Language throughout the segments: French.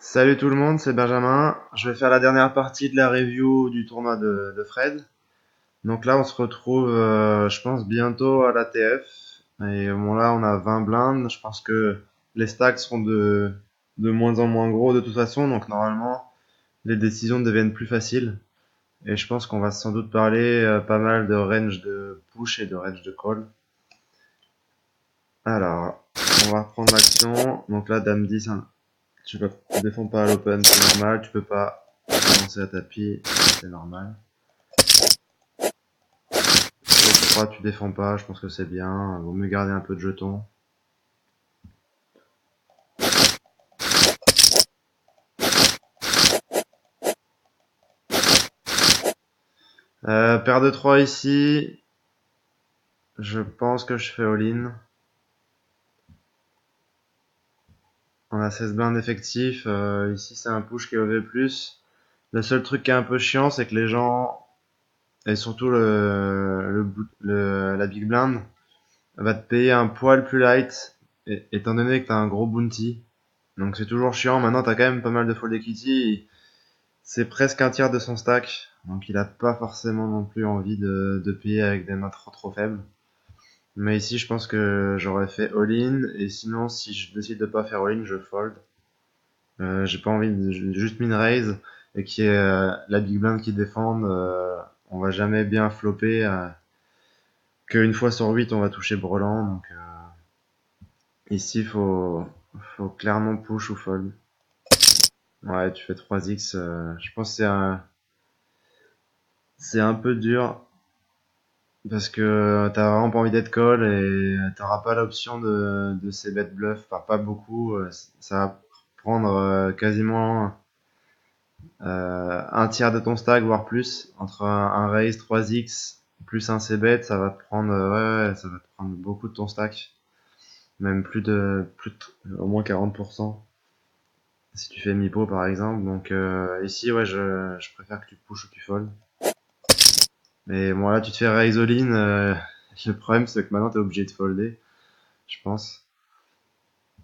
Salut tout le monde, c'est Benjamin. Je vais faire la dernière partie de la review du tournoi de Fred. Donc là, on se retrouve, je pense, bientôt à l'ATF. Et bon, là, on a 20 blindes. Je pense que les stacks seront de moins en moins gros de toute façon. Donc normalement, les décisions deviennent plus faciles. Et je pense qu'on va sans doute parler pas mal de range de push et de range de call. Alors, on va reprendre l'action. Donc là, Dame 10, hein, tu défends pas à l'open, c'est normal. Tu peux pas lancer à tapis, c'est normal. C3, tu défends pas, je pense que c'est bien. Vaut mieux garder un peu de jetons. Paire de 3 ici. Je pense que je fais all-in. On a 16 blindes d'effectifs. Ici, c'est un push qui est OV+. Le seul truc qui est un peu chiant, c'est que les gens, et surtout la big blind, va te payer un poil plus light, étant donné que t'as un gros bounty. Donc c'est toujours chiant. Maintenant, t'as quand même pas mal de fold equity. C'est presque un tiers de son stack. Donc il a pas forcément non plus envie de payer avec des mains trop faibles. Mais ici, je pense que j'aurais fait all-in. Et sinon, si je décide de pas faire all-in, je fold. J'ai pas envie de juste min raise et qui est la big blind qui défende. On va jamais bien flopper. Qu'une fois sur 8, on va toucher brelan. Donc ici, faut clairement push ou fold. Ouais, tu fais 3x. Je pense que c'est un peu dur. Parce que t'as vraiment pas envie d'être call et t'auras pas l'option de ces bet bluff, enfin pas beaucoup. Ça va prendre quasiment un tiers de ton stack, voire plus. Entre un raise 3x plus un c-bet, ça va te prendre, ouais, ça va te prendre beaucoup de ton stack. Même au moins 40%. Si tu fais mi-pot par exemple. Donc ici, ouais, je préfère que tu pushes ou tu fold. Mais bon, là, tu te fais raise all-in. Le problème, c'est que maintenant, t'es obligé de folder, je pense.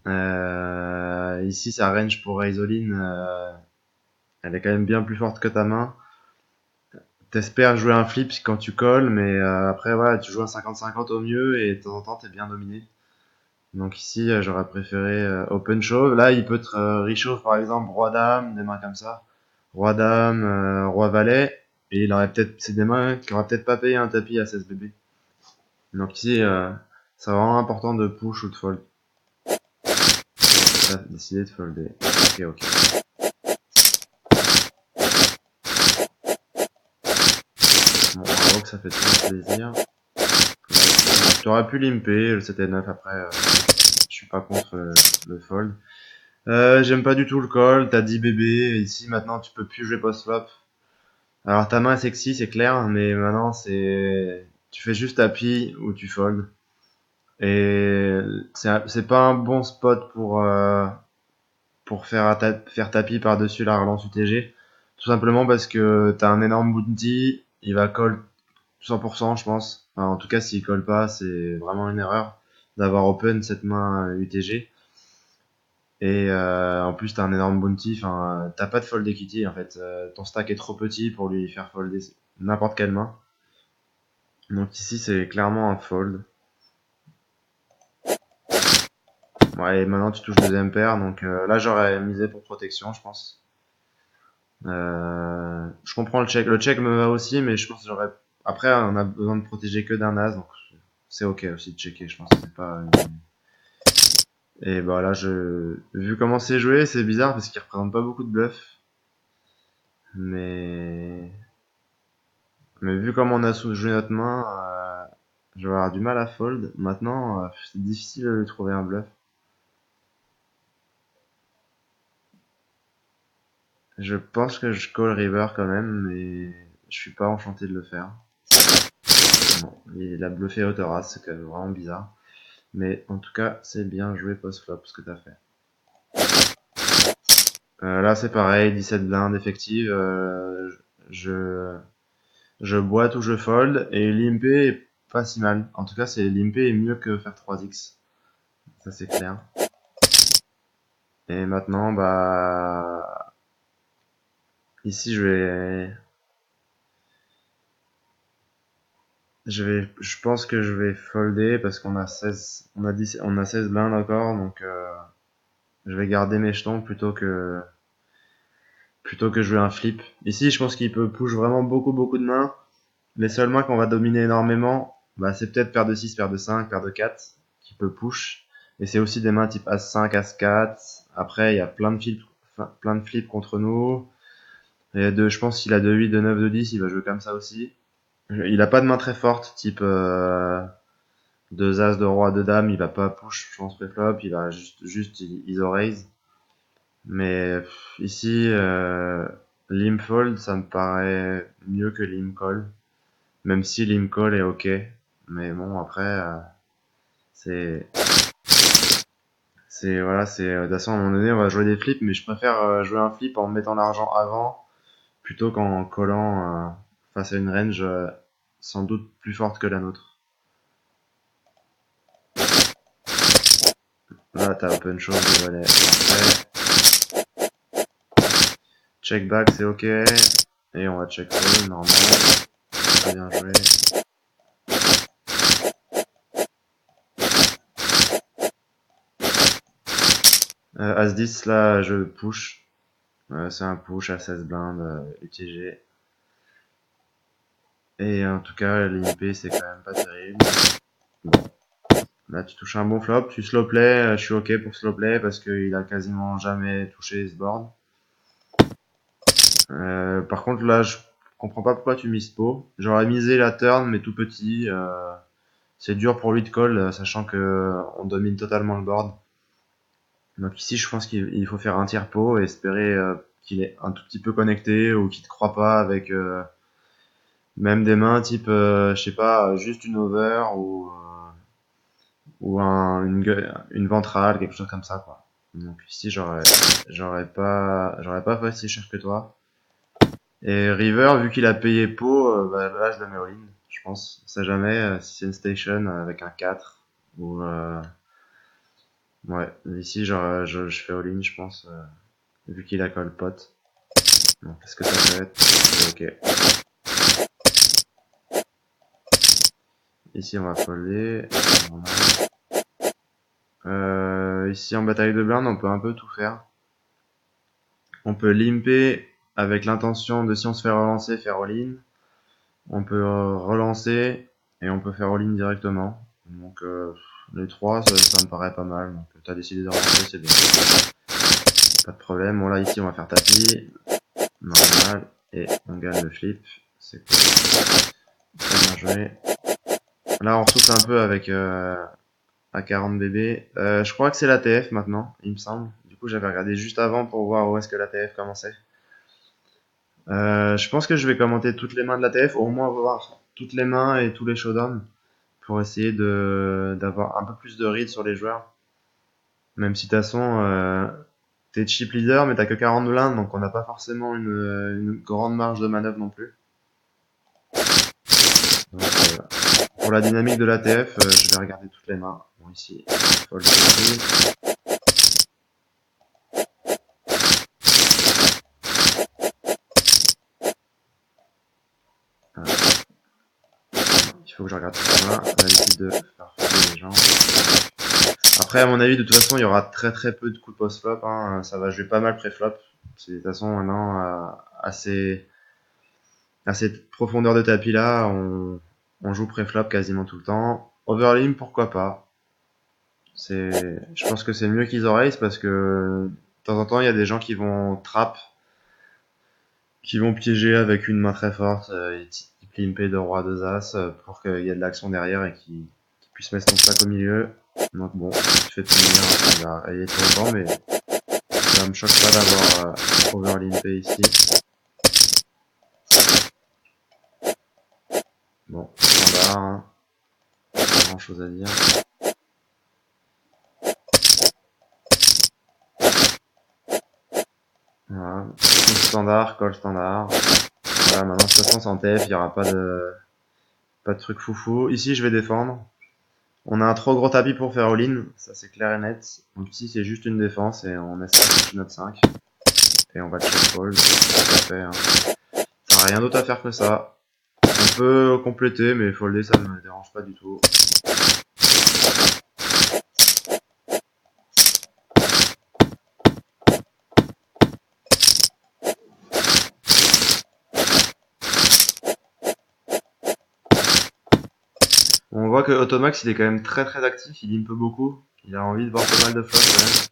Ici, sa range pour raise all-in, elle est quand même bien plus forte que ta main. T'espères jouer un flip quand tu colles, mais après, voilà, tu joues un 50-50 au mieux et de temps en temps, t'es bien dominé. Donc ici, j'aurais préféré open shove. Là, il peut te reshove, par exemple, roi-dame, des mains comme ça. Roi-dame, roi-valet. Et il aurait peut-être, c'est des mains qui auraient peut-être pas payé un tapis à 16 bébés. Donc ici, c'est vraiment important de push ou de fold. T'as décidé de folder. Ok, ok. Bon, bravo que ça fait toujours plaisir. Tu aurais pu limper, le 7 et 9 après, je suis pas contre le fold. J'aime pas du tout le call, t'as 10 bébés, ici maintenant tu peux plus jouer post-flop. Alors ta main est sexy, c'est clair, mais maintenant c'est... Tu fais juste tapis ou tu fold. Et c'est pas un bon spot pour faire tapis par-dessus la relance UTG. Tout simplement parce que t'as un énorme bounty, il va call 100%, je pense. Enfin, en tout cas, s'il colle pas, c'est vraiment une erreur d'avoir open cette main UTG. Et en plus, t'as un énorme bounty. Enfin, t'as pas de fold equity en fait. Ton stack est trop petit pour lui faire folder n'importe quelle main. Donc ici, c'est clairement un fold. Ouais, et maintenant tu touches deuxième paire. Donc là, j'aurais misé pour protection, je pense. Je comprends le check. Le check me va aussi, mais je pense que j'aurais. Après, on a besoin de protéger que d'un as, donc c'est ok aussi de checker. Je pense que c'est pas. Et bah là, vu comment c'est joué, c'est bizarre parce qu'il représente pas beaucoup de bluff. Mais, mais vu comment on a joué notre main, je vais avoir du mal à fold. Maintenant, c'est difficile de lui trouver un bluff. Je pense que je call river quand même, mais je suis pas enchanté de le faire. Non, il a bluffé hauteur as, c'est quand même vraiment bizarre. Mais en tout cas, c'est bien joué post-flop ce que t'as fait. Là, c'est pareil, 17 blindes effectives. Je, je boite ou je fold. Et limper est pas si mal. En tout cas, c'est limper est mieux que faire 3x. Ça, c'est clair. Et maintenant, bah, Ici, je pense que je vais folder parce qu'on a 16, on a 16 blindes encore, donc je vais garder mes jetons plutôt que jouer un flip. Ici, je pense qu'il peut push vraiment beaucoup de mains. Les seules mains qu'on va dominer énormément, bah, c'est peut-être paire de 6, paire de 5, paire de 4 qui peut push. Et c'est aussi des mains type As-5, As-4. Après, il y a plein de flips contre nous. Et je pense qu'il a de 8, de 9, de 10, il va jouer comme ça aussi. Il a pas de main très forte, type 2 As, de Roi, de Dame, il va pas push, je pense, pré-flop, il va juste ISO raise. Mais ici, limp fold, ça me paraît mieux que limp call. Même si limp call est ok. Mais bon, après, c'est, voilà, de toute façon, à un moment donné, on va jouer des flips, mais je préfère jouer un flip en mettant l'argent avant, plutôt qu'en collant face à une range sans doute plus forte que la nôtre. Là, t'as open show, de valet. Après, check back, c'est ok. Et on va check call, normal. Très bien joué. As-10, là, je push. C'est un push à 16 blindes, UTG. Et en tout cas, l'IP, c'est quand même pas terrible. Bon. Là, tu touches un bon flop, tu slow play, je suis ok pour slow play parce qu'il a quasiment jamais touché ce board. Par contre, là, je comprends pas pourquoi tu mises pot. J'aurais misé la turn, mais tout petit. C'est dur pour lui de call, sachant que on domine totalement le board. Donc ici, je pense qu'il faut faire un tiers pot et espérer qu'il est un tout petit peu connecté ou qu'il te croit pas avec même des mains type, je sais pas, juste une over ou une ventrale, quelque chose comme ça, quoi. Donc ici, j'aurais pas fait si cher que toi. Et River, vu qu'il a payé pot, bah, là, je le mets all-in, je pense. On sait jamais si c'est une station avec un 4 ou ouais, ici, genre, je fais all-in, je pense, vu qu'il a call pot. Donc, qu'est-ce que ça peut être? C'est ok. Ici, on va folder. Ici, en bataille de blind, on peut un peu tout faire. On peut limper avec l'intention de, si on se fait relancer, faire all-in. On peut relancer et on peut faire all-in directement. Donc, les trois, ça me paraît pas mal. Donc, t'as décidé de relancer, c'est bien. Pas de problème. Bon, là, ici, on va faire tapis. Normal. Et on gagne le flip. C'est cool. Très bien joué. Là, on souffle un peu avec à 40 BB. Je crois que c'est l'ATF maintenant, il me semble. Du coup, j'avais regardé juste avant pour voir où est-ce que l'ATF commençait. Je pense que je vais commenter toutes les mains de l'ATF, au moins voir toutes les mains et tous les showdowns pour essayer d'avoir un peu plus de read sur les joueurs. Même si de toute façon, t'es chip leader, mais t'as que 40 blindes, donc on n'a pas forcément une grande marge de manœuvre non plus. Donc, pour la dynamique de l'ATF, je vais regarder toutes les mains. Bon, ici, fold ici. Il faut que je regarde toutes les mains. On a l'habitude de faire folder les gens. Après, à mon avis, de toute façon, il y aura très peu de coups de post-flop. Hein. Ça va jouer pas mal pré-flop. C'est de toute façon maintenant à cette profondeur de tapis là, on joue pré-flop quasiment tout le temps. Overlim, pourquoi pas. Je pense que c'est mieux qu'ils raise parce que de temps en temps, il y a des gens qui vont trap, qui vont piéger avec une main très forte, et type limper de roi 2 as pour qu'il y ait de l'action derrière et qu'ils puissent mettre son sac au milieu. Donc bon, tu fais tenir, ça va aller trop longtemps, mais ça me choque pas d'avoir overlimpé ici. Bon, standard, hein. Pas grand chose à dire. Voilà. Standard, call standard. Voilà, maintenant de toute façon c'est en TF, il n'y aura pas de truc foufou. Ici je vais défendre. On a un trop gros tapis pour faire all-in, ça c'est clair et net. Donc ici c'est juste une défense et on espère toucher notre 5. Et on va check fold, tout à fait. Hein. Ça n'a rien d'autre à faire que ça. On peut compléter, mais folder ça ne me dérange pas du tout. On voit que Automax il est quand même très actif, il limpe beaucoup. Il a envie de voir pas mal de flops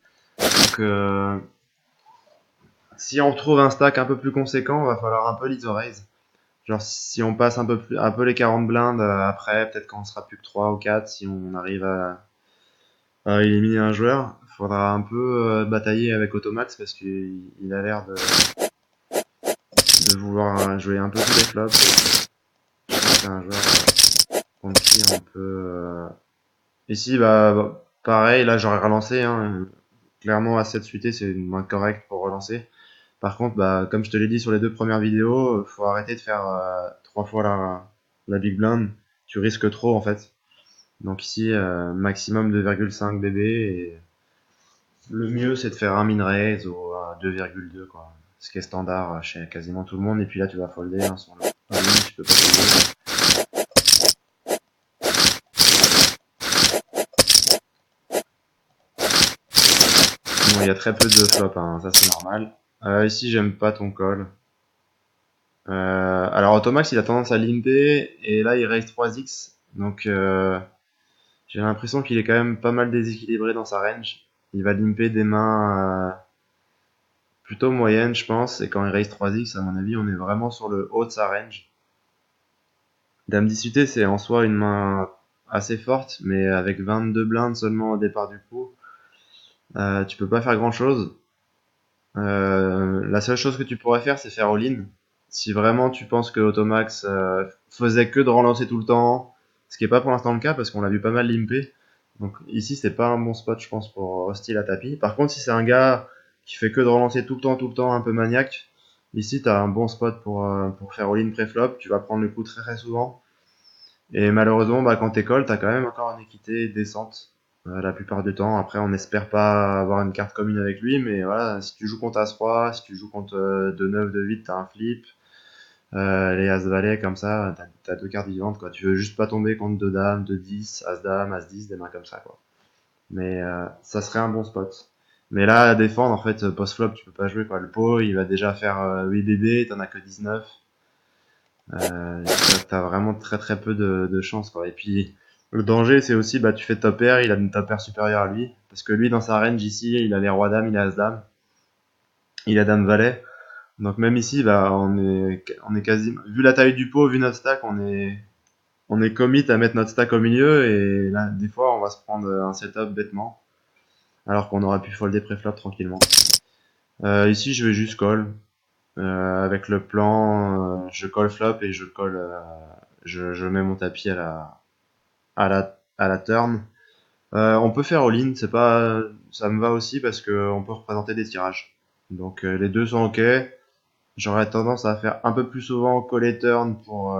quand même. Donc si on retrouve un stack un peu plus conséquent, va falloir un peu l'ISO raise. Genre si on passe un peu les 40 blindes après, peut-être quand on sera plus que 3 ou 4, si on arrive à éliminer un joueur, faudra un peu batailler avec Automax parce qu'il a l'air de vouloir jouer un peu tous les flops. Je pense que c'est un joueur contre qui on peut... Ici, pareil, là j'aurais relancé. Hein. Clairement, A7 suité, c'est une main correcte pour relancer. Par contre, comme je te l'ai dit sur les 2 premières vidéos, faut arrêter de faire 3 fois la big blind. Tu risques trop en fait. Donc ici, maximum 2,5 BB et le mieux c'est de faire un min raise ou 2,2 quoi. Ce qui est standard chez quasiment tout le monde. Et puis là, tu vas folder hein, sur le tu peux pas folder. Bon, il y a très peu de flops, hein, ça c'est normal. Ici, j'aime pas ton call. Alors Automax il a tendance à limper et là il raise 3x donc j'ai l'impression qu'il est quand même pas mal déséquilibré dans sa range. Il va limper des mains plutôt moyennes je pense et quand il raise 3x à mon avis on est vraiment sur le haut de sa range. Dame 10 UT c'est en soi une main assez forte mais avec 22 blindes seulement au départ du coup tu peux pas faire grand chose. La seule chose que tu pourrais faire, c'est faire all-in. Si vraiment tu penses que Automax faisait que de relancer tout le temps, ce qui est pas pour l'instant le cas parce qu'on l'a vu pas mal limper. Donc ici, c'est pas un bon spot, je pense, pour hostile à tapis. Par contre, si c'est un gars qui fait que de relancer tout le temps, un peu maniaque, ici, t'as un bon spot pour faire all-in pré-flop. Tu vas prendre le coup très souvent. Et malheureusement, quand t'es call, t'as quand même encore une équité décente la plupart du temps. Après, on n'espère pas avoir une carte commune avec lui, mais voilà, si tu joues contre As-Roi, si tu joues contre 2-9, 2-8, t'as un flip. Les As-Valet, comme ça, t'as 2 cartes vivantes, quoi. Tu veux juste pas tomber contre 2 dames, 2-10, As-Dame, As-10, des mains comme ça, quoi. Mais ça serait un bon spot. Mais là, à défendre, en fait, post-flop, tu peux pas jouer, quoi. Le pot, il va déjà faire 8 BB, t'en as que 19. T'as vraiment très peu de chance quoi. Et puis le danger c'est aussi tu fais top pair, il a une top pair supérieure à lui parce que lui dans sa range ici il a les rois dames, il a as dame, il a dame valet. Donc même ici on est quasi vu la taille du pot, vu notre stack, on est commit à mettre notre stack au milieu et là des fois on va se prendre un setup bêtement alors qu'on aurait pu folder préflop tranquillement. Ici je vais juste call. Avec le plan, je call flop et je mets mon tapis à la turn. On peut faire all-in, c'est pas, ça me va aussi parce que on peut représenter des tirages. Donc les deux sont ok. J'aurais tendance à faire un peu plus souvent call et turn pour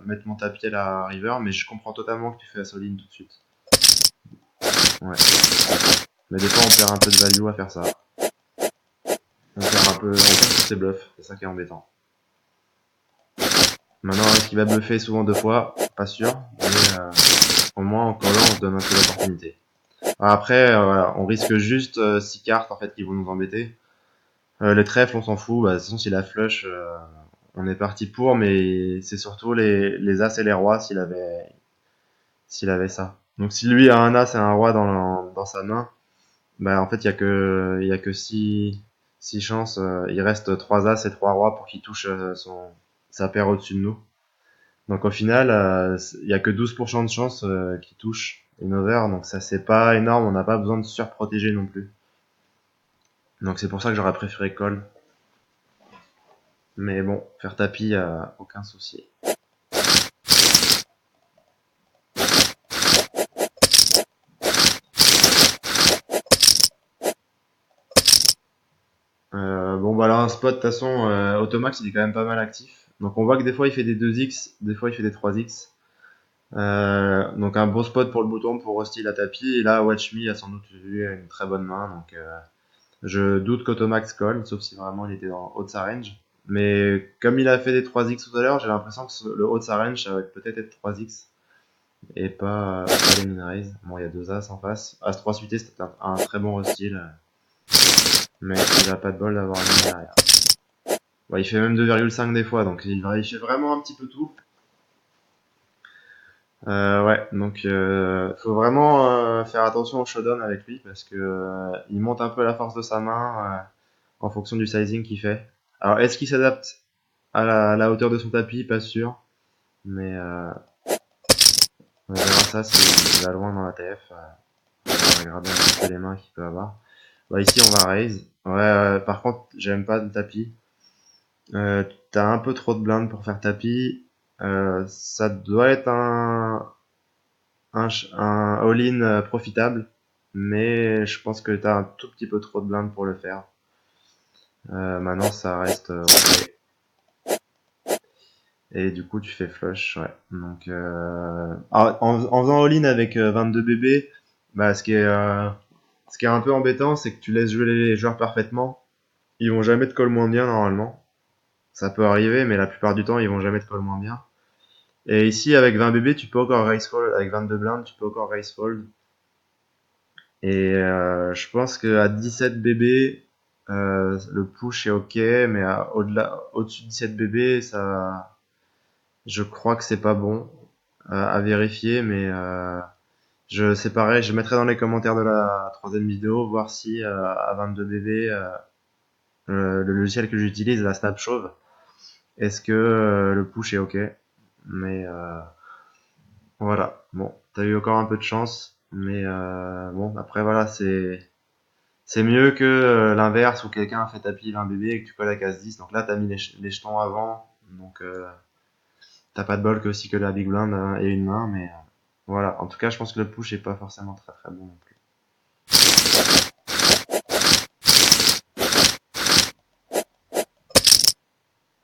mettre mon tapis à la river, mais je comprends totalement que tu fais all-in tout de suite. Ouais. Mais des fois on perd un peu de value à faire ça. On perd sur ses bluffs, c'est ça qui est embêtant. Maintenant, est-ce qu'il va bluffer souvent 2 fois? Pas sûr, mais au moins en collant, on se donne un peu d'opportunité. Après, voilà, on risque juste 6 cartes en fait qui vont nous embêter. Les trèfles, on s'en fout. De toute façon, si la flush, on est parti pour, mais c'est surtout les as et les rois s'il avait ça. Donc si lui a un as et un roi dans sa main, en fait, il y a que 6 chances. Il reste 3 as et 3 rois pour qu'il touche sa paire au-dessus de nous. Donc au final, il y a que 12% de chance qu'il touche une over, donc ça c'est pas énorme, on n'a pas besoin de surprotéger non plus. Donc c'est pour ça que j'aurais préféré call. Mais bon, faire tapis, aucun souci. Bon là un spot de toute façon, Automax il est quand même pas mal actif. Donc on voit que des fois il fait des 2x, des fois il fait des 3x. Donc un beau spot pour le bouton pour hostile à tapis. Et là Watch Me a sans doute eu une très bonne main. Donc Je doute qu'Automax call, sauf si vraiment il était dans haut de sa range. Mais comme il a fait des 3x tout à l'heure, j'ai l'impression que le haut de sa range, ça va peut-être être 3x et pas les min raise. Bon, il y a deux As en face. As 3 suité, c'était un très bon hostile, mais il a pas de bol d'avoir un min derrière. Bon, il fait même 2,5 des fois, donc il fait vraiment un petit peu tout. Ouais, donc faut vraiment faire attention au showdown avec lui parce que il monte un peu la force de sa main en fonction du sizing qu'il fait. Alors, est-ce qu'il s'adapte à la hauteur de son tapis? Pas sûr, mais on verra ça s'il va loin dans la TF. On va regarder un petit peu les mains qu'il peut avoir. Bah, ici, on va raise. Ouais, par contre, j'aime pas le tapis. T'as un peu trop de blindes pour faire tapis. Ça doit être un all-in profitable, mais je pense que t'as un tout petit peu trop de blindes pour le faire. Maintenant, ça reste ok. Et du coup, tu fais flush, ouais. Donc, en faisant all-in avec 22 bébés, bah, ce qui est un peu embêtant, c'est que tu laisses jouer les joueurs parfaitement. Ils vont jamais te call moins bien normalement. Ça peut arriver, mais la plupart du temps, ils vont jamais te call moins bien. Et ici, avec 20 bébés, tu peux encore raise fold. Avec 22 blindes, tu peux encore raise fold. Et je pense qu'à 17 bébés, le push est ok, mais au-dessus de 17 bébés, je crois que c'est pas bon à vérifier, mais c'est pareil, je mettrai dans les commentaires de la troisième vidéo, voir si à 22 bébés, le logiciel que j'utilise, la Snap Chauve, est-ce que le push est ok. Mais voilà, bon, t'as eu encore un peu de chance, mais bon, après voilà, c'est mieux que l'inverse où quelqu'un a fait tapis 20 bébés et que tu colles la case 10. Donc là, t'as mis les jetons avant, donc t'as pas de bol que aussi que la big blind et une main, mais voilà. En tout cas, je pense que le push est pas forcément très très bon non plus.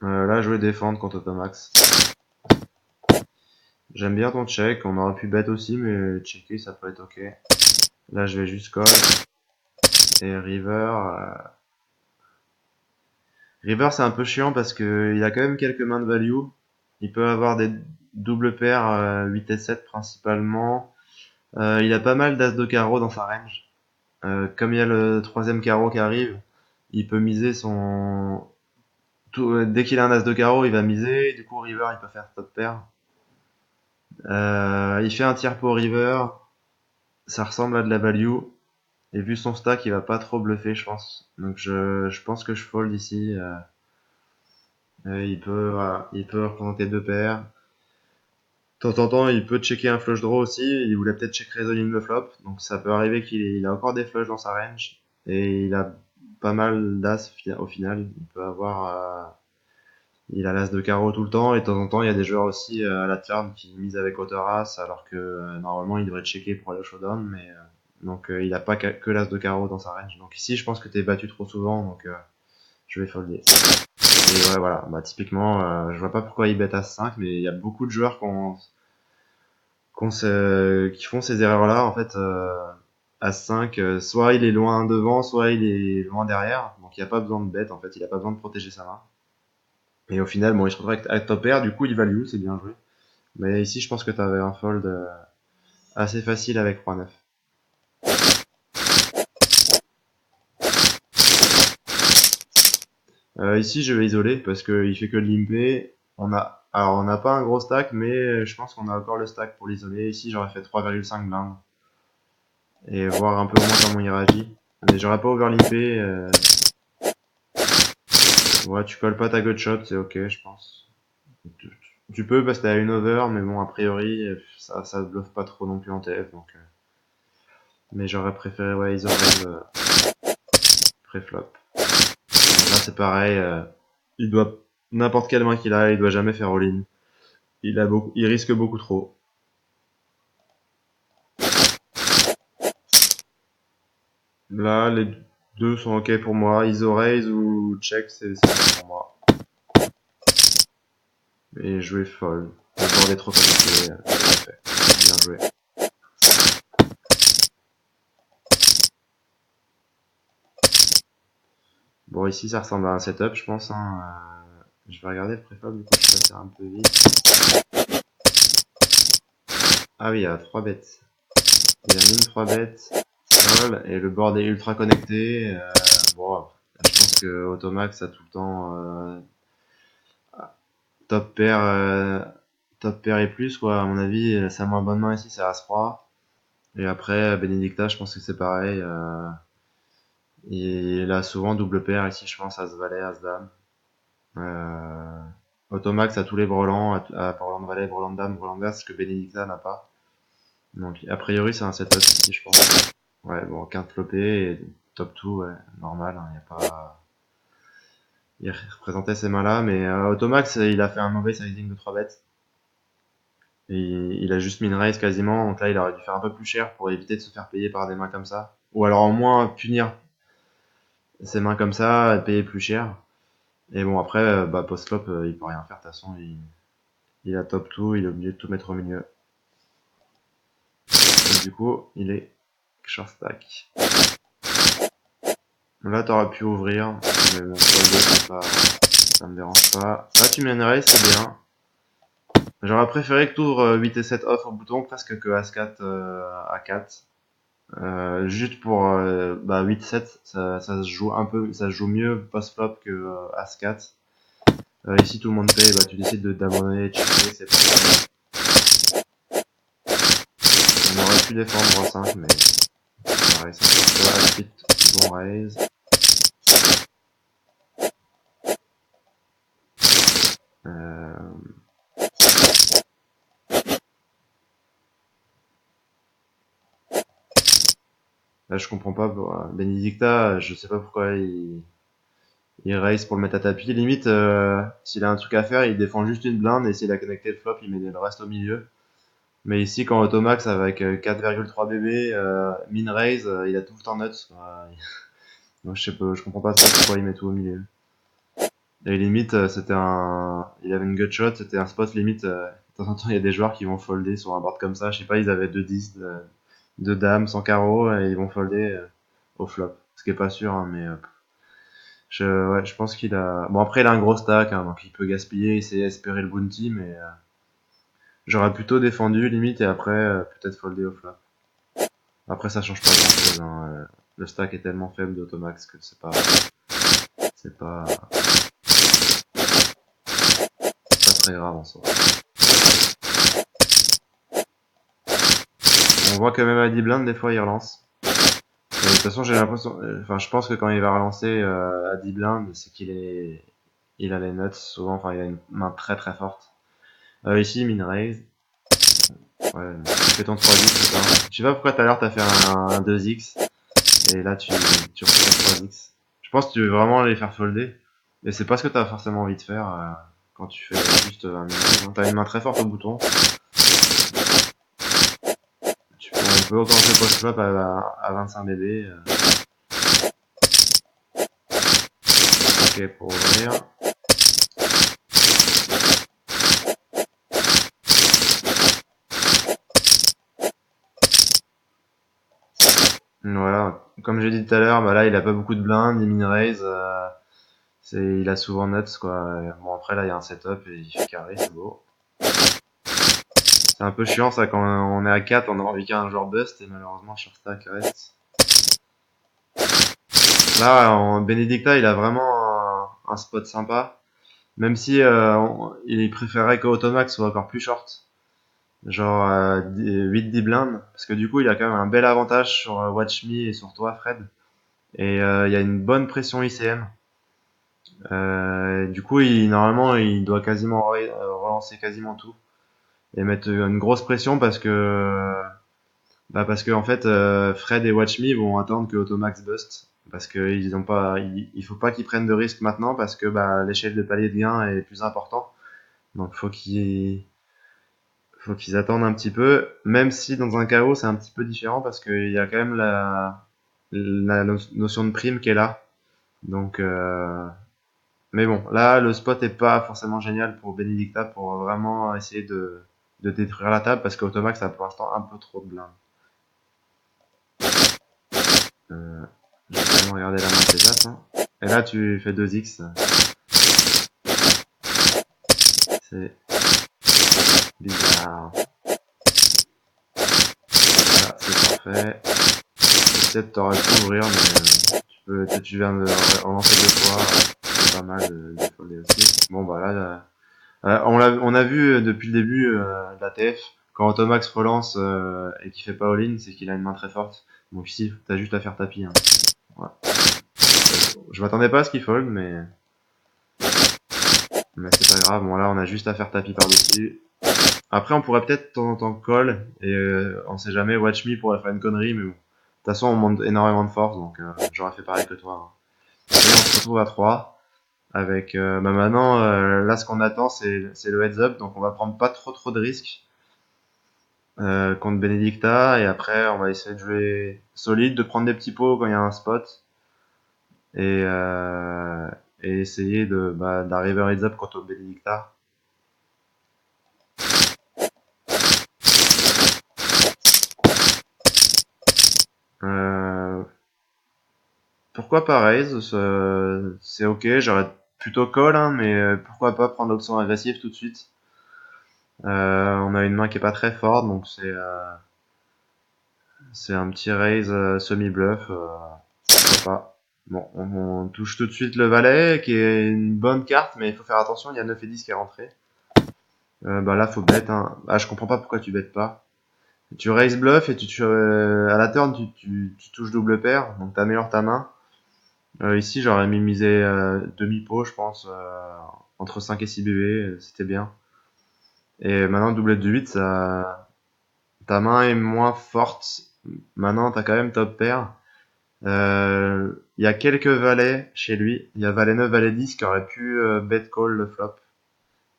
Là, je vais défendre contre Automax. J'aime bien ton check, on aurait pu bet aussi, mais checker ça peut être ok. Là, je vais juste call. Et river. River, c'est un peu chiant parce que il a quand même quelques mains de value. Il peut avoir des doubles paires 8 et 7 principalement. Il a pas mal d'as de carreau dans sa range. Comme il y a le troisième carreau qui arrive, il peut miser dès qu'il a un as de carreau, il va miser. Et du coup, river, il peut faire top pair. Il fait un tiers pour river. Ça ressemble à de la value. Et vu son stack, il va pas trop bluffer, je pense. Donc je pense que je fold ici. Voilà, il peut représenter deux paires. De temps en temps, il peut checker un flush draw aussi. Il voulait peut-être check raise in le flop. Donc ça peut arriver qu'il a encore des flushs dans sa range. Et il a pas mal d'as au final. Il a l'as de carreau tout le temps. Et de temps en temps, il y a des joueurs aussi à la turn qui misent avec hauteur as. Alors que normalement, il devrait checker pour aller au showdown. Mais donc il a pas que l'as de carreau dans sa range. Donc ici, je pense que t'es battu trop souvent. Donc je vais folder. Et ouais, voilà. Bah, typiquement, je vois pas pourquoi il bet as 5, mais il y a beaucoup de joueurs qui font ces erreurs-là. En fait, as 5, soit il est loin devant, soit il est loin derrière. Donc il n'y a pas besoin de bet, en fait. Il a pas besoin de protéger sa main. Et au final, bon, il se retrouve avec top pair. Du coup, il value, c'est bien joué. Mais ici, je pense que tu avais un fold assez facile avec Roi 9. Ici, je vais isoler parce qu'il fait que de limper. Alors, on n'a pas un gros stack, mais je pense qu'on a encore le stack pour l'isoler. Ici, j'aurais fait 3,5 blindes. Et voir un peu au moins comment il réagit. Mais j'aurais pas overlimpé. Ouais, tu colles pas ta gutshot, c'est ok, je pense. Tu peux parce que t'as une over, mais bon, a priori, ça bluffe pas trop non plus en TF, donc. Mais j'aurais préféré, ouais, iso raise pré-flop. Là, c'est pareil, n'importe quelle main qu'il a, il doit jamais faire all-in. Il risque beaucoup trop. Là, les deux sont ok pour moi. ISO raise ou check, c'est bon pour moi. Et jouer fold. Le board est trop compliqué. Parfait. Bien joué. Bon, ici, ça ressemble à un setup, je pense. Hein. Je vais regarder le préfab, du coup, je vais faire un peu vite. Ah oui, il y a 3 bêtes. Il y a même 3 bêtes. Sol, et le board est ultra connecté. Bon, je pense que Automax a tout le temps top pair, top pair et plus, quoi. À mon avis, sa moins bonne main ici, c'est As-Roi. Et après, Benedicta, je pense que c'est pareil. Il a souvent double paire ici, je pense, As-Valet, As-Dame. Euh, Automax a tous les brelans, à brelan de Valet, brelan de Dame, brelan d'As, ce que Benedicta n'a pas. Donc, a priori, c'est un setup ici, je pense. Ouais, bon, quinte flopée et top 2, ouais, normal, hein, y a pas... Il représentait ces mains-là, mais Automax, il a fait un mauvais sizing de 3 bêtes. Et il a juste min raise quasiment, donc là, il aurait dû faire un peu plus cher pour éviter de se faire payer par des mains comme ça. Ou alors au moins punir ces mains comme ça, et payer plus cher. Et bon, après, bah, post-flop, il peut rien faire, de toute façon, il a top 2, il est obligé de tout mettre au milieu. Et du coup, il est short stack. Là, t'aurais pu ouvrir, mais bon, ça me dérange pas. Là, tu min raise, c'est bien. J'aurais préféré que tu ouvres 8 et 7 off au bouton presque que As-4 à 4. Juste pour bah, 8-7, ça se joue un peu, ça se joue mieux post-flop que As-4. Ici tout le monde paye, bah, tu décides d'abandonner et de checker, c'est pas on aurait pu défendre en 5, mais pareil, ça fait pas As-8, bon raise. Euh, Là je comprends pas, Benedicta, je sais pas pourquoi il raise pour le mettre à tapis. Limite, s'il a un truc à faire, il défend juste une blinde et s'il a connecté le flop, il met le reste au milieu. Mais ici, quand Automax avec 4,3 BB, min raise, il a tout le temps nuts. Moi, je sais pas, je comprends pas trop pourquoi il met tout au milieu. Et limite, il avait une gut shot, c'était un spot limite. De temps en temps, il y a des joueurs qui vont folder sur un board comme ça. Je sais pas, ils avaient 2-10, deux dames sans carreau et ils vont folder au flop. Ce qui est pas sûr, hein, mais ouais, je pense qu'il a. Bon, après, il a un gros stack, hein, donc il peut gaspiller, essayer d'espérer le bounty, mais j'aurais plutôt défendu limite et après peut-être folder au flop. Après, ça change pas grand chose, hein. Le stack est tellement faible d'Automax que c'est pas très grave en soi. On voit que même à 10 blindes, des fois, il relance. Et de toute façon, j'ai l'impression, enfin, je pense que quand il va relancer à 10 blindes, c'est il a les nuts souvent, enfin, il a une main très très forte. Ici, min raise. Ouais, tu fais ton 3x, c'est ça. Je sais pas pourquoi tout à l'heure t'as fait un 2x, et là tu refais 3x. Je pense que tu veux vraiment les faire folder, mais c'est pas ce que t'as forcément envie de faire quand tu fais juste un minimum, hein. T'as une main très forte au bouton. On peut augmenter post-flop à 25 BB. Ok, pour ouvrir. Voilà, comme j'ai dit tout à l'heure, bah là il a pas beaucoup de blindes, il min raise, il a souvent nuts quoi. Bon après là il y a un setup et il fait carré, c'est beau. C'est un peu chiant ça quand on est à 4, on a envie qu'un joueur bust et malheureusement sur stack reste. Là en Benedicta il a vraiment un spot sympa, même si il préférait que Automax soit encore plus short. Genre 8-10 blindes, parce que du coup il a quand même un bel avantage sur Watch Me et sur toi Fred. Et il y a une bonne pression ICM. Du coup, normalement, il doit quasiment relancer quasiment tout et mettre une grosse pression parce que en fait, Fred et Watch Me vont attendre que Automax bust parce que ils ont pas, il faut pas qu'ils prennent de risques maintenant parce que bah, l'échelle de palier de gain est plus important. Donc faut qu'ils attendent un petit peu, même si dans un chaos c'est un petit peu différent parce qu'il y a quand même la notion de prime qui est là. Donc mais bon, là, le spot est pas forcément génial pour Benedicta pour vraiment essayer de détruire la table parce qu'Automax a pour l'instant un peu trop de blindes. Euh, je vais quand même regarder la main des As. Hein. Et là, tu fais 2x. C'est bizarre. Voilà, c'est parfait. Peut-être t'aurais pu ouvrir, mais tu viens de en lancer 2 fois. C'est pas mal de folder aussi. Bon, bah là, on a vu depuis le début de la TF, quand Automax relance et qu'il fait pas all-in, c'est qu'il a une main très forte. Donc ici, t'as juste à faire tapis. Hein. Voilà. Je m'attendais pas à ce qu'il fold, mais c'est pas grave. Bon là, on a juste à faire tapis par-dessus. Après, on pourrait peut-être de temps en temps call, et on sait jamais, Watch Me pourrait faire une connerie, mais bon. De toute façon, on monte énormément de force, donc j'aurais fait pareil que toi. Hein. Et on se retrouve à 3. Avec bah maintenant là ce qu'on attend c'est le heads up, donc on va prendre pas trop de risques contre Benedicta, et après on va essayer de jouer solide, de prendre des petits pots quand il y a un spot, et, euh, et essayer d'arriver en heads up contre Benedicta. Euh, Pourquoi pas raise, c'est ok, j'aurais plutôt call, hein, mais pourquoi pas prendre l'option agressive tout de suite. On a une main qui est pas très forte, donc c'est un petit raise semi-bluff, pourquoi pas. Bon, on touche tout de suite le valet, qui est une bonne carte, mais il faut faire attention, il y a 9 et 10 qui est rentré. Bah là, faut bet, hein. Ah, je comprends pas pourquoi tu bêtes pas. Tu raise bluff et à la turn, tu touches double paire, donc t'améliores ta main. Ici, j'aurais mis misé demi-pot, je pense, entre 5 et 6 BB, c'était bien. Et maintenant, doublette de 8, ta main est moins forte. Maintenant, t'as quand même top pair. Il y a quelques valets chez lui. Il y a valet 9, valet 10 qui auraient pu bet call le flop.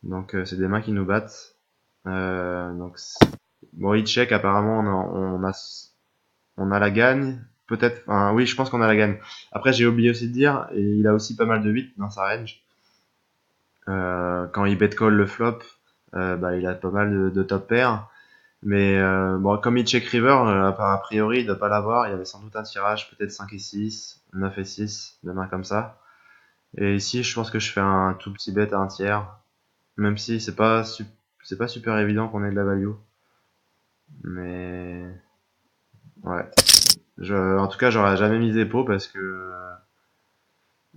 Donc c'est des mains qui nous battent. Bon, il check, apparemment on a la gagne. Peut-être, enfin oui, je pense qu'on a la gagne. Après, j'ai oublié aussi de dire, et il a aussi pas mal de 8 dans sa range. Quand il bet call le flop, bah, il a pas mal de top pair. Mais bon, comme il check river, a priori, il doit pas l'avoir. Il y avait sans doute un tirage, peut-être 5 et 6, 9 et 6, des mains comme ça. Et ici, je pense que je fais un tout petit bet à un tiers. Même si c'est pas super évident qu'on ait de la value. Mais ouais. En tout cas, j'aurais jamais misé pot parce que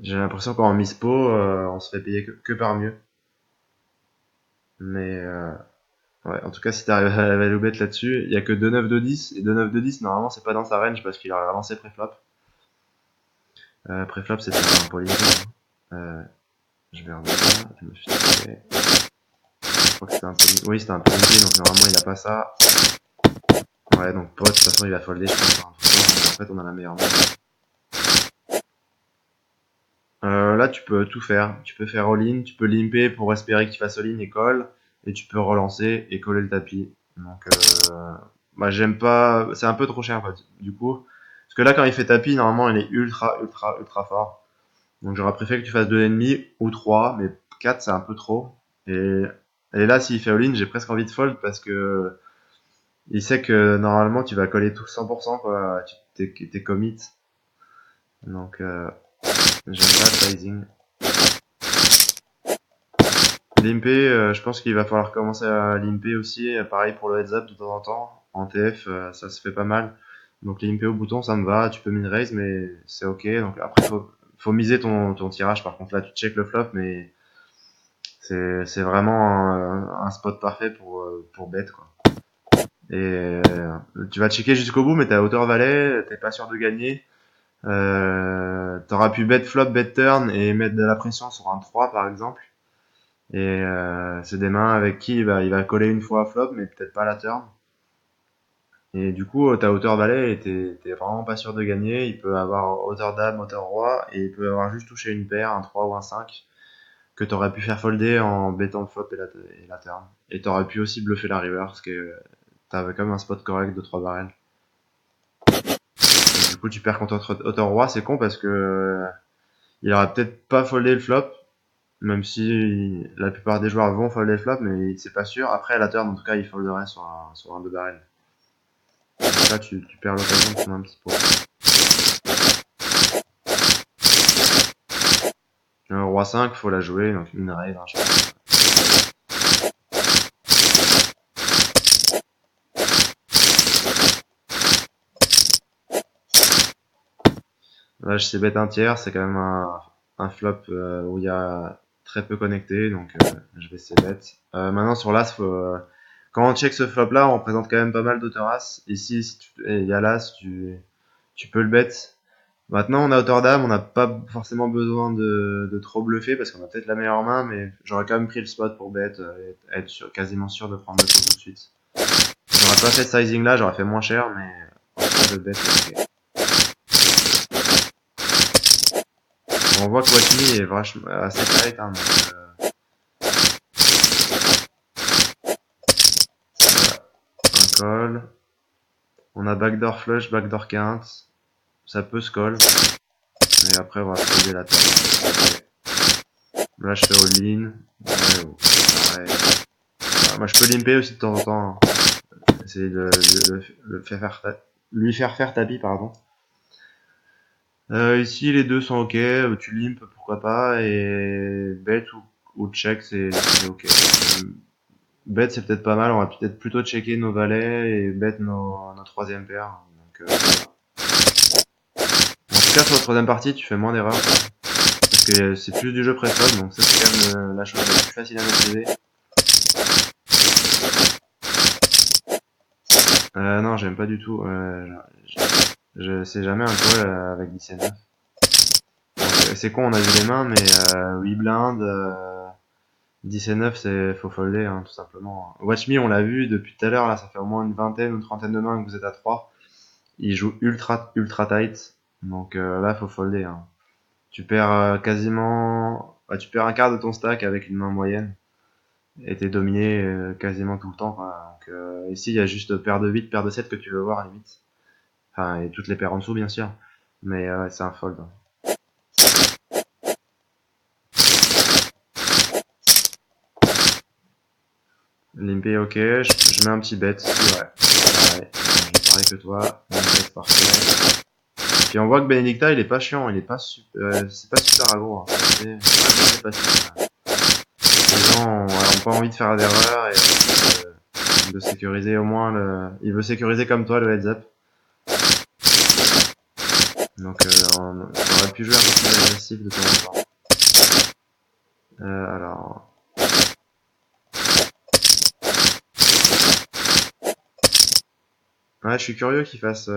j'ai l'impression qu'en mise pot, on se fait payer que par mieux. Mais ouais, en tout cas, si t'arrives à la value bet là-dessus, il y a que 2-9, 2-10. Et 2-9, 2-10, normalement, c'est pas dans sa range parce qu'il aurait relancé préflop. Préflop, c'était un poly. Je vais revoir. Je me suis trompé. Je crois que c'était un poly. Oui, c'était un poly, donc normalement, il a pas ça. Ouais, donc pot, de toute façon, il va folder, je pense, par un truc. En fait, on a la meilleure main. Là, tu peux tout faire. Tu peux faire all-in, tu peux limper pour espérer qu'il fasse all-in et call, et tu peux relancer et coller le tapis. Donc, bah, j'aime pas. C'est un peu trop cher, en fait, du coup. Parce que là, quand il fait tapis, normalement, il est ultra fort. Donc, j'aurais préféré que tu fasses 2,5 ou 3, mais 4, c'est un peu trop. Et, et là, s'il fait all-in, j'ai presque envie de fold parce que il sait que normalement, tu vas coller tout 100%, quoi. T'es commit. Donc, j'aime pas le sizing. Limper, je pense qu'il va falloir commencer à limper aussi. Pareil pour le heads up de temps en temps. En TF, ça se fait pas mal. Donc limper au bouton, ça me va. Tu peux min raise, mais c'est ok. Donc après, faut miser ton tirage. Par contre, là, tu check le flop, mais c'est vraiment un spot parfait pour bet, quoi. Et tu vas checker jusqu'au bout, mais t'es à hauteur valet, t'es pas sûr de gagner. T'auras pu bet flop, bet turn et mettre de la pression sur un 3 par exemple. Et c'est des mains avec qui il va coller une fois à flop, mais peut-être pas à la turn. Et du coup, t'as hauteur valet et t'es vraiment pas sûr de gagner. Il peut avoir hauteur dame, hauteur roi, et il peut avoir juste touché une paire, un 3 ou un 5, que t'aurais pu faire folder en bettant le flop et la turn. Et t'aurais pu aussi bluffer la river, parce que t'avais quand même un spot correct de 3 barrels. Et du coup, tu perds contre hauteur roi, c'est con parce que il aurait peut-être pas foldé le flop, même si la plupart des joueurs vont folder le flop, mais c'est pas sûr. Après, à la turn, en tout cas, il folderait sur un 2 barrel. Donc là, tu perds l'occasion de prendre un petit pot. Roi 5, faut la jouer, donc une raise, hein, je pense. Là, je sais bête un tiers, c'est quand même un flop où il y a très peu connecté, donc je vais essayer bête. Maintenant, sur l'As, quand on check ce flop-là, on présente quand même pas mal d'auteur-As. Ici, et il y a l'As, tu peux le bet. Maintenant, on a hauteur dame, on n'a pas forcément besoin de trop bluffer parce qu'on a peut-être la meilleure main, mais j'aurais quand même pris le spot pour bet et être quasiment sûr de prendre le coup tout de suite. J'aurais pas fait ce sizing là, j'aurais fait moins cher, mais en tout cas, le bet, est ok. On voit que Watch Me est vachement assez tight, hein, donc, un call. On a backdoor flush, backdoor quinte. Ça peut se call. Et après, on va poser la table. Okay. Là, je fais all-in. Ouais, pareil. Moi, je peux limper aussi de temps en temps, hein. Essayer de lui faire faire tapis, pardon. Ici, les deux sont ok. Tu limpes, pourquoi pas. Et bet ou check, c'est ok. Bet, c'est peut-être pas mal. On va peut-être plutôt checker nos valets et bet nos troisième paires. Donc, en tout cas, sur la troisième partie, tu fais moins d'erreurs. Parce que c'est plus du jeu pré-flop, donc ça, c'est quand même la chose la plus facile à maîtriser. Non, j'aime pas du tout. Je sais jamais un call avec 10 et 9. C'est con, on a vu les mains, mais 8 blindes, 10 et 9, faut folder, hein, tout simplement. Watch Me, on l'a vu depuis tout à l'heure, là, ça fait au moins une vingtaine ou une trentaine de mains que vous êtes à 3. Il joue ultra tight, donc là, faut folder, hein. Tu perds quasiment... Bah, tu perds un quart de ton stack avec une main moyenne, et t'es dominé quasiment tout le temps, quoi. Donc, ici, il y a juste paire de 8, paire de 7 que tu veux voir, à la limite. Enfin, et toutes les paires en dessous, bien sûr. Mais ouais, c'est un fold, hein. Limpé, ok, je mets un petit bet, ouais. Pareil, pareil que toi, un bet parfait. Puis on voit que Benedicta, il est pas chiant, il est pas c'est pas super aggro, hein. C'est facile. Les gens ont pas envie de faire d'erreur et de sécuriser au moins il veut sécuriser comme toi le heads up. Donc on aurait pu jouer un peu plus agressif de temps en temps. Alors, ouais, je suis curieux qu'il fasse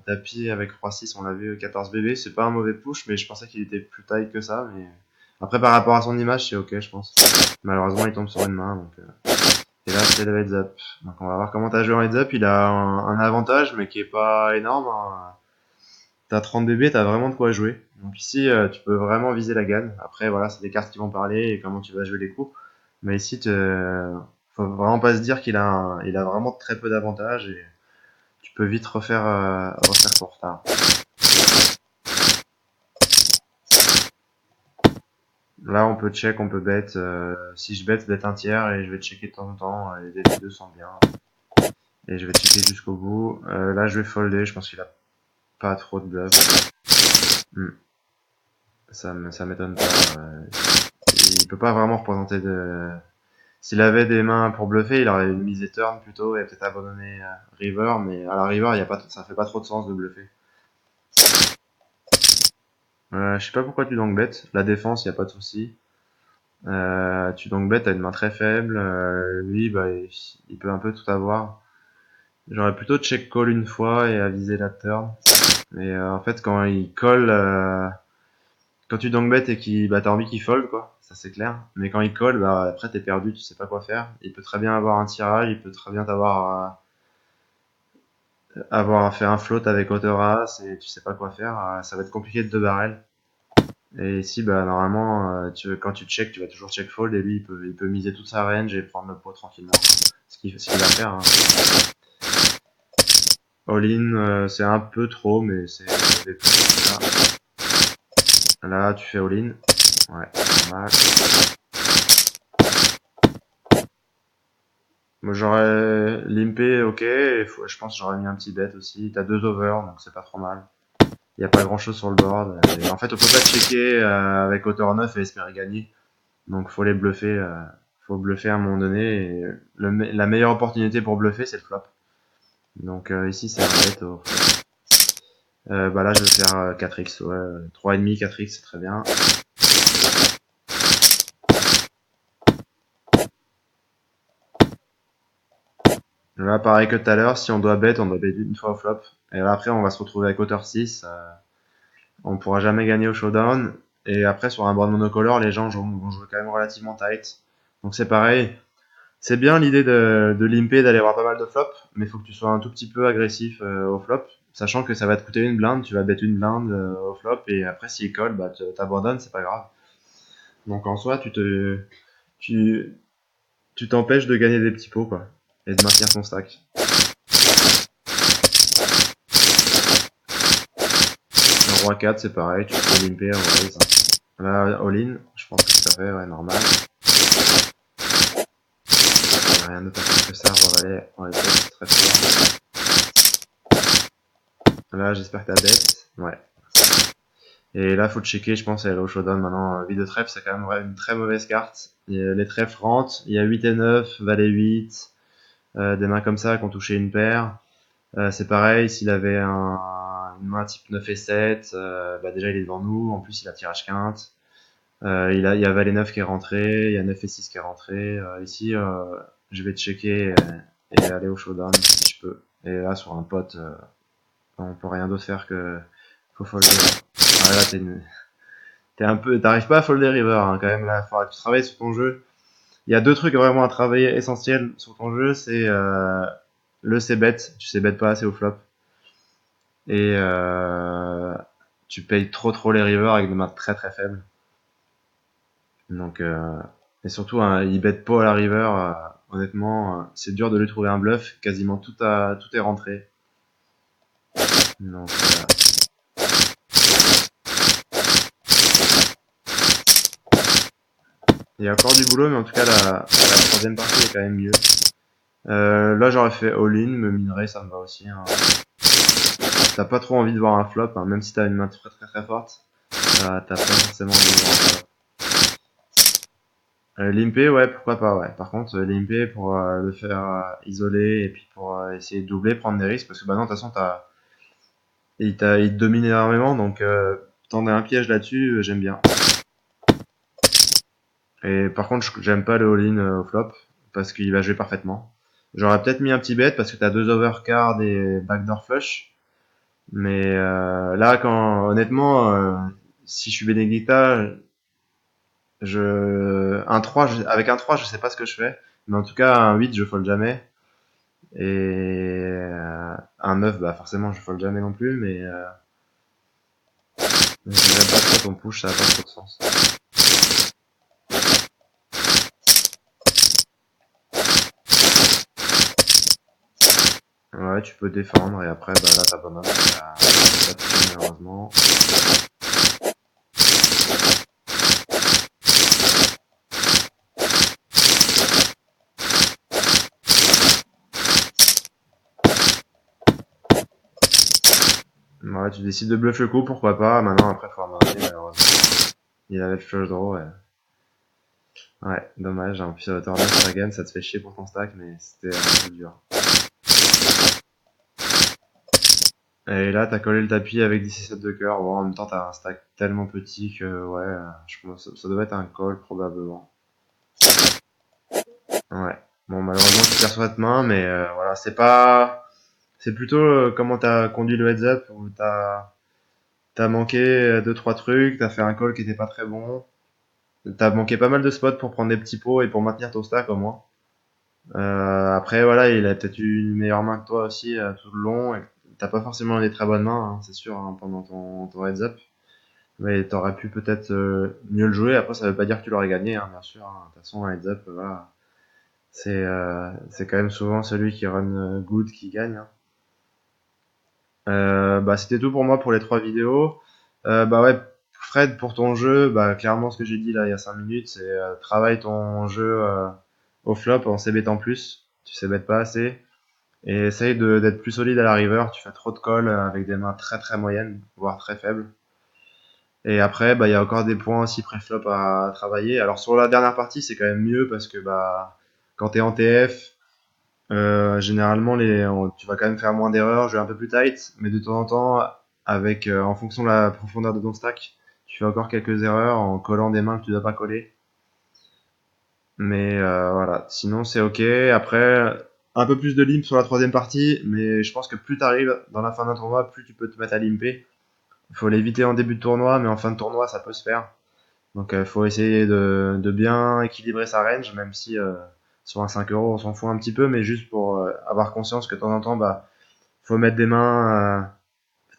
tapis avec Roi 6, on l'a vu 14 BB, c'est pas un mauvais push, mais je pensais qu'il était plus tight que ça. Mais après, par rapport à son image, c'est ok, je pense. Malheureusement, il tombe sur une main, donc. Et là, c'est le heads up. Donc on va voir comment t'as joué en heads up. Il a un avantage, mais qui est pas énorme, hein. T'as 30 BB, t'as vraiment de quoi jouer. Donc ici, tu peux vraiment viser la gagne. Après, voilà, c'est des cartes qui vont parler et comment tu vas jouer les coups. Mais ici, faut vraiment pas se dire il a vraiment très peu d'avantages et tu peux vite refaire ton retard. Là, on peut check, on peut bet. Si je bet un tiers et je vais checker de temps en temps. Les deux sont bien. Et je vais checker jusqu'au bout. Là, je vais folder. Je pense qu'il a pas trop de bluff. Ça m'étonne pas. Il peut pas vraiment représenter de. S'il avait des mains pour bluffer, il aurait misé turn plutôt et peut-être abandonné river. Mais à la river, ça fait pas trop de sens de bluffer. Je sais pas pourquoi tu donk bet. La défense, y a pas de souci. Tu donk bet, t'as une main très faible. Lui, bah, il peut un peu tout avoir. J'aurais plutôt check call une fois et aviser la turn. Mais en fait, quand il call, quand tu donk bet et qu'il, bah, t'as envie qu'il fold, quoi. Ça c'est clair. Mais quand il call, bah, après t'es perdu, tu sais pas quoi faire. Il peut très bien avoir un tirage, il peut très bien avoir fait un float avec hauteur as et tu sais pas quoi faire. Ça va être compliqué de deux barrels. Et ici, bah, normalement, quand tu check, tu vas toujours check fold et lui, il peut miser toute sa range et prendre le pot tranquillement. Ce qu'il va faire, hein. All-in, c'est un peu trop, mais c'est des trucs comme ça. Là, tu fais all-in. Ouais, normal. Moi, j'aurais limpé, ok. Je pense que j'aurais mis un petit bet aussi. T'as deux over, donc c'est pas trop mal. Il n'y a pas grand chose sur le board. Et en fait, on peut pas checker avec hauteur 9 et espérer gagner. Donc faut les bluffer. Faut bluffer à un moment donné. Et la meilleure opportunité pour bluffer, c'est le flop. Donc ici, c'est un bet au flop. Bah là, je vais faire 4x. Ouais, 3,5, 4x, c'est très bien. Là, pareil que tout à l'heure, si on doit bet une fois au flop. Et là, après, on va se retrouver avec hauteur 6. On pourra jamais gagner au showdown. Et après, sur un board monocolore, les gens vont jouer quand même relativement tight. Donc c'est pareil. C'est bien l'idée de limper, d'aller avoir pas mal de flops, mais il faut que tu sois un tout petit peu agressif au flop, sachant que ça va te coûter une blinde, tu vas bet une blinde au flop, et après s'il colle, bah t'abandonnes, c'est pas grave. Donc en soi, tu, tu t'empêches de gagner des petits pots, quoi, et de maintenir ton stack. Un roi 4, c'est pareil, tu peux limper en raise. Là, all-in, je pense que ça fait, ouais, normal. Rien de pas plus que ça, roi valet, on les c'est très fort. Là, j'espère que t'as bet, ouais. Et là, faut checker, je pense, à Hello Showdown maintenant. Vie de trèfle, c'est quand même une très mauvaise carte. Les trèfles rentrent, il y a 8 et 9, valet 8, des mains comme ça qui ont touché une paire. C'est pareil, s'il avait une main type 9 et 7, bah déjà il est devant nous, en plus il a tirage quinte. Il y a valet 9 qui est rentré, il y a 9 et 6 qui est rentré. Ici, je vais checker et aller au Showdown si je peux. Et là, sur un pot, on peut rien d'autre faire que faut folder. Ah, là, t'arrives pas à folder river, hein, quand même, là, faudra que tu travailles sur ton jeu. Il y a deux trucs vraiment à travailler essentiels sur ton jeu, c'est le c-bet, tu c-bet pas assez au flop, et tu payes trop les rivers avec des mains très très faibles. Donc, et surtout, hein, il bet pas à la river, honnêtement, c'est dur de lui trouver un bluff, quasiment tout est rentré. Donc, il y a encore du boulot, mais en tout cas, la troisième partie est quand même mieux. Là, j'aurais fait all-in, me minerai, ça me va aussi, hein. T'as pas trop envie de voir un flop, hein, même si t'as une main très forte, t'as pas forcément envie de voir un flop. Limper, ouais, pourquoi pas, ouais. Par contre, limper pour le faire isoler et puis pour essayer de doubler, prendre des risques, parce que bah non, de toute façon, il te domine énormément, donc tendre un piège là-dessus, j'aime bien. Et par contre, j'aime pas le all-in au flop, parce qu'il va jouer parfaitement. J'aurais peut-être mis un petit bet, parce que t'as deux overcards et backdoor flush. Mais là, honnêtement, si je suis Benedicta, avec un 3, je sais pas ce que je fais. Mais en tout cas, un 8, je fold jamais. Et un 9, bah forcément, je fold jamais non plus. Mais je dirais pas trop ton push, ça a pas trop de sens. Ouais, tu peux défendre et après, bah là, t'abandonnes. T'as pas touché, malheureusement. Ouais, tu décides de bluff le coup, pourquoi pas. Maintenant, après, faut abandonner, malheureusement. Il avait le flush draw, ouais. Ouais, dommage. En plus, turn off, ça gagne, ça te fait chier pour ton stack, mais c'était un peu dur. Et là, t'as collé le tapis avec 17 de cœur. Bon, en même temps, t'as un stack tellement petit que, ouais, je pense ça devait être un call, probablement. Ouais. Bon, malheureusement, tu perds sur cette main, mais voilà, c'est pas... C'est plutôt comment t'as conduit le heads up, où t'as manqué deux trois trucs, t'as fait un call qui était pas très bon. T'as manqué pas mal de spots pour prendre des petits pots et pour maintenir ton stack, au moins. Après, voilà, il a peut-être eu une meilleure main que toi aussi tout le long. Et t'as pas forcément des très bonnes mains, hein, c'est sûr, hein, pendant ton heads up. Mais t'aurais pu peut-être mieux le jouer. Après, ça veut pas dire que tu l'aurais gagné, hein, bien sûr, hein. De toute façon, un heads up, voilà. C'est quand même souvent celui qui run good qui gagne, hein. Bah, c'était tout pour moi pour les trois vidéos. Bah ouais, Fred, pour ton jeu, bah clairement ce que j'ai dit là il y a 5 minutes, c'est travaille ton jeu au flop en CBT en plus. Tu CBT pas assez. Et essaye d'être plus solide à la river. Tu fais trop de calls avec des mains très très moyennes, voire très faibles. Et après, bah, il y a encore des points aussi pré-flop à travailler. Alors sur la dernière partie, c'est quand même mieux parce que bah, quand t'es en TF, généralement tu vas quand même faire moins d'erreurs, jouer un peu plus tight, mais de temps en temps, avec en fonction de la profondeur de ton stack, tu fais encore quelques erreurs en collant des mains que tu dois pas coller. Mais voilà, sinon c'est ok. Après, un peu plus de limp sur la troisième partie, mais je pense que plus t'arrives dans la fin d'un tournoi, plus tu peux te mettre à limper. Il faut l'éviter en début de tournoi, mais en fin de tournoi, ça peut se faire. Donc faut essayer de bien équilibrer sa range, même si sur un 5 euros on s'en fout un petit peu, mais juste pour avoir conscience que de temps en temps, bah, faut mettre des mains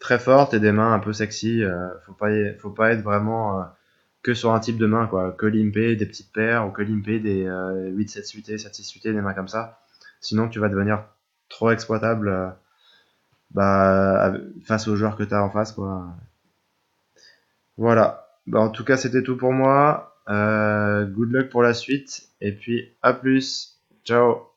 très fortes et des mains un peu sexy. Faut pas être vraiment que sur un type de main, quoi. Que limper des petites paires ou que limper des 8-7 suités, 7-6 suités, des mains comme ça. Sinon, tu vas devenir trop exploitable face aux joueurs que tu as en face, quoi. Voilà. Bah, en tout cas, c'était tout pour moi. Good luck pour la suite. Et puis, à plus. Ciao.